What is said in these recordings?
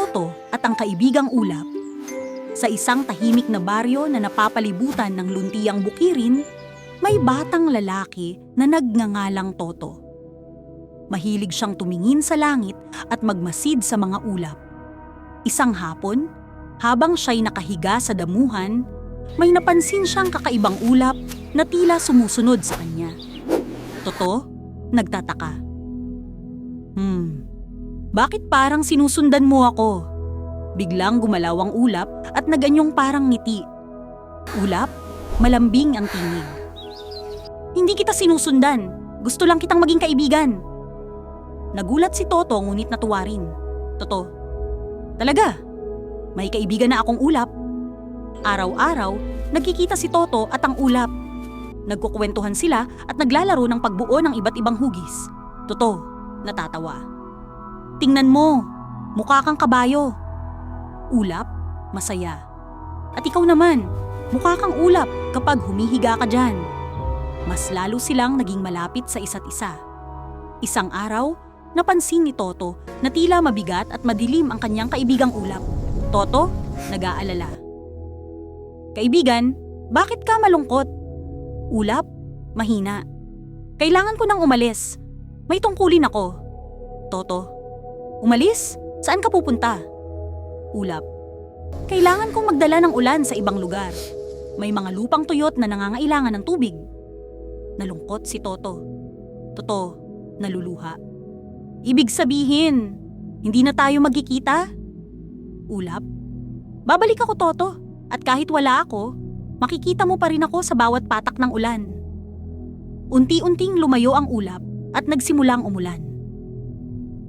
Toto at ang kaibigang ulap. Sa isang tahimik na baryo na napapalibutan ng luntiang bukirin, may batang lalaki na nagngangalang Toto. Mahilig siyang tumingin sa langit at magmasid sa mga ulap. Isang hapon, habang siya'y nakahiga sa damuhan, may napansin siyang kakaibang ulap na tila sumusunod sa kanya. Toto, nagtataka. Bakit parang sinusundan mo ako? Biglang gumalaw ang ulap at naganyong parang ngiti. Ulap, malambing ang tinig. Hindi kita sinusundan. Gusto lang kitang maging kaibigan. Nagulat si Toto ngunit natuwa rin. Toto, talaga? May kaibigan na akong ulap. Araw-araw, nagkikita si Toto at ang ulap. Nagkukwentuhan sila at naglalaro ng pagbuo ng iba't ibang hugis. Toto, natatawa. Tingnan mo, mukha kang kabayo. Ulap, masaya. At ikaw naman, mukha kang ulap kapag humihiga ka dyan. Mas lalo silang naging malapit sa isa't isa. Isang araw, napansin ni Toto na tila mabigat at madilim ang kanyang kaibigang ulap. Toto, nag-aalala. Kaibigan, bakit ka malungkot? Ulap, mahina. Kailangan ko nang umalis. May tungkulin ako. Toto, umalis? Saan ka pupunta? Ulap, kailangan kong magdala ng ulan sa ibang lugar. May mga lupang tuyot na nangangailangan ng tubig. Nalungkot si Toto. Toto, naluluha. Ibig sabihin, hindi na tayo magkikita? Ulap, babalik ako Toto, at kahit wala ako, makikita mo pa rin ako sa bawat patak ng ulan. Unti-unting lumayo ang ulap at nagsimulang umulan.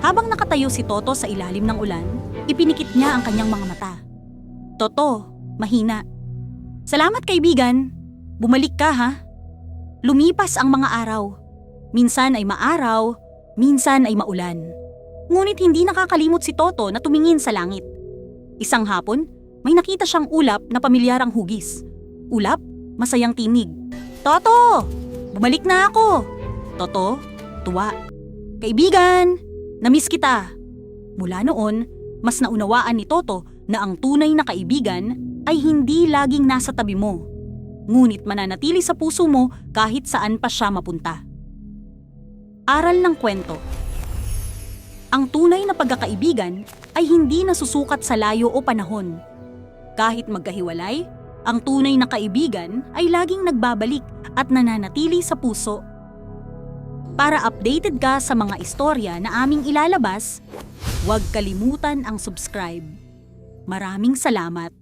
Habang nakatayo si Toto sa ilalim ng ulan, ipinikit niya ang kanyang mga mata. Toto, mahina. Salamat kaibigan. Bumalik ka ha. Lumipas ang mga araw. Minsan ay maaraw, minsan ay maulan. Ngunit hindi nakakalimot si Toto na tumingin sa langit. Isang hapon, may nakita siyang ulap na pamilyarang hugis. Ulap, masayang tinig. Toto, bumalik na ako. Toto, tuwa. Kaibigan, namiss kita. Mula noon, mas naunawaan ni Toto na ang tunay na kaibigan ay hindi laging nasa tabi mo, ngunit mananatili sa puso mo kahit saan pa siya mapunta. Aral ng kwento. Ang tunay na pagkakaibigan ay hindi nasusukat sa layo o panahon. Kahit magkahiwalay, ang tunay na kaibigan ay laging nagbabalik at nananatili sa puso. Para updated ka sa mga istorya na aming ilalabas, huwag kalimutan ang subscribe. Maraming salamat.